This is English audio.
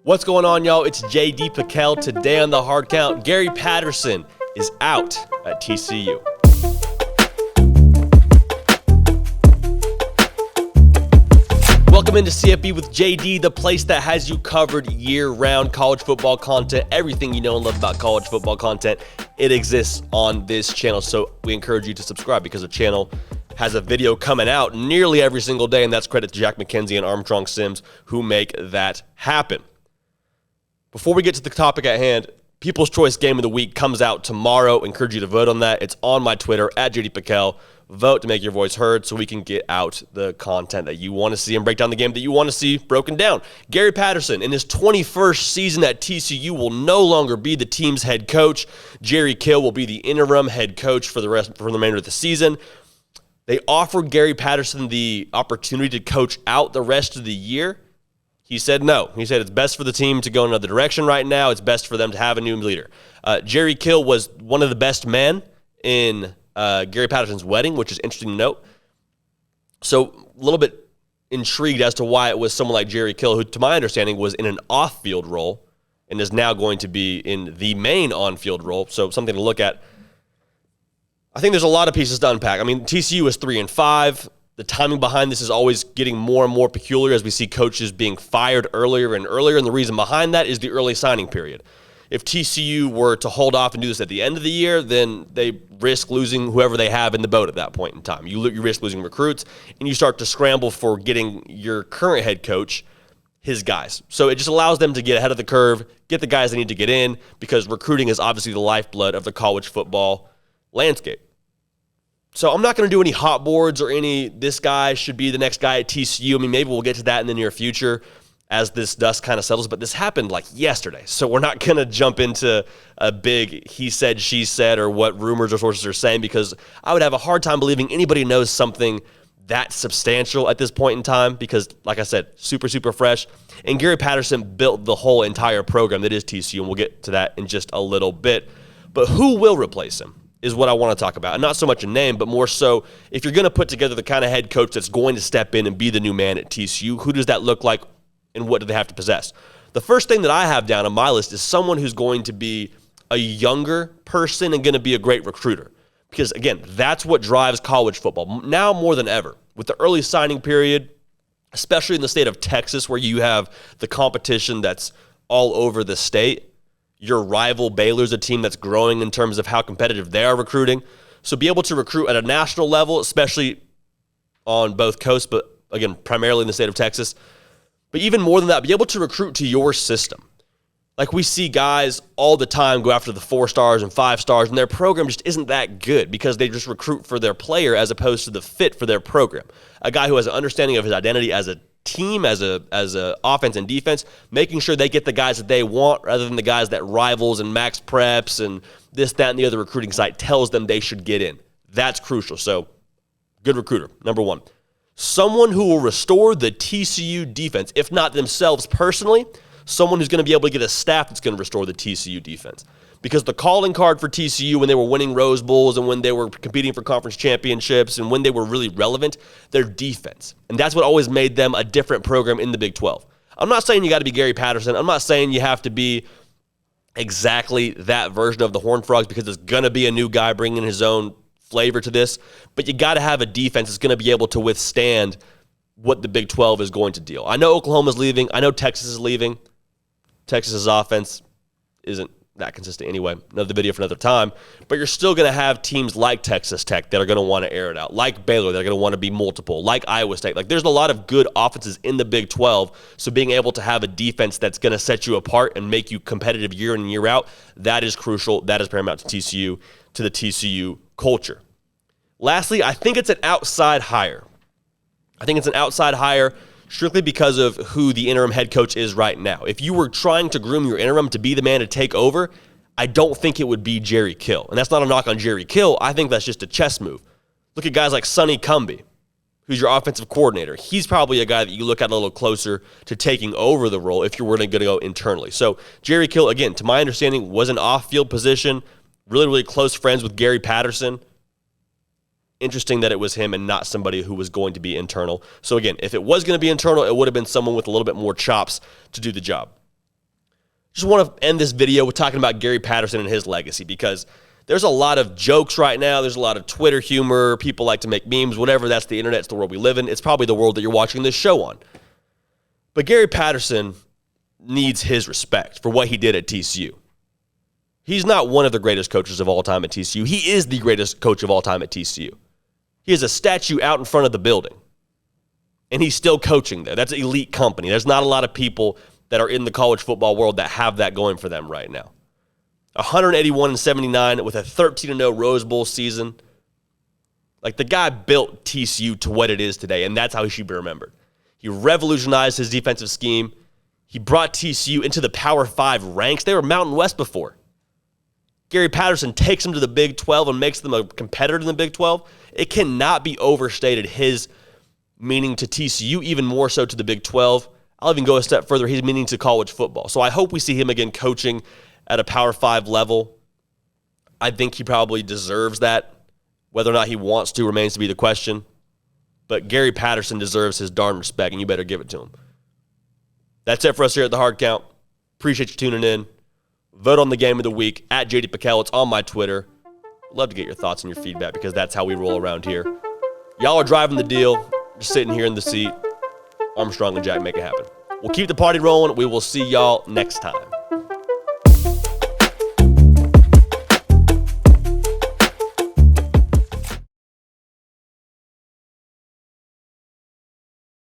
What's going on, y'all? It's JD Piquel. Today on the Hard Count, Gary Patterson is out at TCU. Welcome into CFB with JD, the place that has you covered year-round college football content. Everything you know and love about college football content, it exists on this channel. So we encourage you to subscribe because the channel has a video coming out nearly every single day, and that's credit to Jack McKenzie and Armstrong Sims who make that happen. Before we get to the topic at hand, People's Choice Game of the Week comes out tomorrow. I encourage you to vote on that. It's on my Twitter, at JD Piquel. Vote to make your voice heard so we can get out the content that you want to see and break down the game that you want to see broken down. Gary Patterson, in his 21st season at TCU, will no longer be the team's head coach. Jerry Kill will be the interim head coach for the remainder of the season. They offered Gary Patterson the opportunity to coach out the rest of the year. He said no. He said it's best for the team to go in another direction right now. It's best for them to have a new leader. Jerry Kill was one of the best men in Gary Patterson's wedding, which is interesting to note. So a little bit intrigued as to why it was someone like Jerry Kill, who to my understanding was in an off-field role and is now going to be in the main on-field role. So something to look at. I think there's a lot of pieces to unpack. I mean, TCU is 3-5. The timing behind this is always getting more and more peculiar as we see coaches being fired earlier and earlier, and the reason behind that is the early signing period. If TCU were to hold off and do this at the end of the year, then they risk losing whoever they have in the boat at that point in time. You risk losing recruits, and you start to scramble for getting your current head coach his guys. So it just allows them to get ahead of the curve, get the guys they need to get in, because recruiting is obviously the lifeblood of the college football landscape. So I'm not going to do any hot boards or any this guy should be the next guy at TCU. I mean, maybe we'll get to that in the near future as this dust kind of settles, but this happened like yesterday. So we're not going to jump into a big he said, she said, or what rumors or sources are saying, because I would have a hard time believing anybody knows something that substantial at this point in time because, like I said, super, super fresh. And Gary Patterson built the whole entire program that is TCU, and we'll get to that in just a little bit. But who will replace him is what I want to talk about. And not so much a name, but more so if you're going to put together the kind of head coach that's going to step in and be the new man at TCU, who does that look like and what do they have to possess? The first thing that I have down on my list is someone who's going to be a younger person and going to be a great recruiter. Because, again, that's what drives college football now more than ever. With the early signing period, especially in the state of Texas where you have the competition that's all over the state, your rival Baylor's a team that's growing in terms of how competitive they are recruiting. So be able to recruit at a national level, especially on both coasts, but again, primarily in the state of Texas. But even more than that, be able to recruit to your system. Like we see guys all the time go after the 4 stars and 5 stars, and their program just isn't that good because they just recruit for their player as opposed to the fit for their program. A guy who has an understanding of his identity as a team, as a offense and defense, making sure they get the guys that they want rather than the guys that rivals and max preps and this, that, and the other recruiting site tells them they should get in. That's crucial. So, good recruiter, number one. Someone who will restore the TCU defense, if not themselves personally, someone who's going to be able to get a staff that's going to restore the TCU defense. Because the calling card for TCU when they were winning Rose Bowls and when they were competing for conference championships and when they were really relevant, their defense. And that's what always made them a different program in the Big 12. I'm not saying you got to be Gary Patterson. I'm not saying you have to be exactly that version of the Horned Frogs because there's going to be a new guy bringing his own flavor to this. But you got to have a defense that's going to be able to withstand what the Big 12 is going to deal. I know Oklahoma's leaving. I know Texas is leaving. Texas's offense isn't that consistent anyway. Another video for another time. But you're still going to have teams like Texas Tech that are going to want to air it out, like Baylor that are going to want to be multiple, like Iowa State. Like there's a lot of good offenses in the Big 12, so being able to have a defense that's going to set you apart and make you competitive year in and year out, that is crucial. That is paramount to TCU, to the TCU culture. Lastly, I think it's an outside hire. Strictly because of who the interim head coach is right now. If you were trying to groom your interim to be the man to take over, I don't think it would be Jerry Kill. And that's not a knock on Jerry Kill. I think that's just a chess move. Look at guys like Sonny Cumbie, who's your offensive coordinator. He's probably a guy that you look at a little closer to taking over the role if you were going to go internally. So Jerry Kill, again, to my understanding, was an off-field position, really, really close friends with Gary Patterson. Interesting that it was him and not somebody who was going to be internal. So again, if it was going to be internal, it would have been someone with a little bit more chops to do the job. Just want to end this video with talking about Gary Patterson and his legacy, because there's a lot of jokes right now. There's a lot of Twitter humor. People like to make memes, whatever. That's the internet. It's the world we live in. It's probably the world that you're watching this show on. But Gary Patterson needs his respect for what he did at TCU. He's not one of the greatest coaches of all time at TCU. He is the greatest coach of all time at TCU. He has a statue out in front of the building, and he's still coaching there. That's an elite company. There's not a lot of people that are in the college football world that have that going for them right now. 181-79 with a 13-0 Rose Bowl season. Like, the guy built TCU to what it is today, and that's how he should be remembered. He revolutionized his defensive scheme. He brought TCU into the Power 5 ranks. They were Mountain West before. Gary Patterson takes them to the Big 12 and makes them a competitor in the Big 12. It cannot be overstated, his meaning to TCU, even more so to the Big 12. I'll even go a step further. He's meaning to college football. So I hope we see him again coaching at a Power 5 level. I think he probably deserves that. Whether or not he wants to remains to be the question. But Gary Patterson deserves his darn respect, and you better give it to him. That's it for us here at The Hard Count. Appreciate you tuning in. Vote on the game of the week at JD Pickell. It's on my Twitter. Love to get your thoughts and your feedback, because that's how we roll around here. Y'all are driving the deal. Just sitting here in the seat. Armstrong and Jack make it happen. We'll keep the party rolling. We will see y'all next time.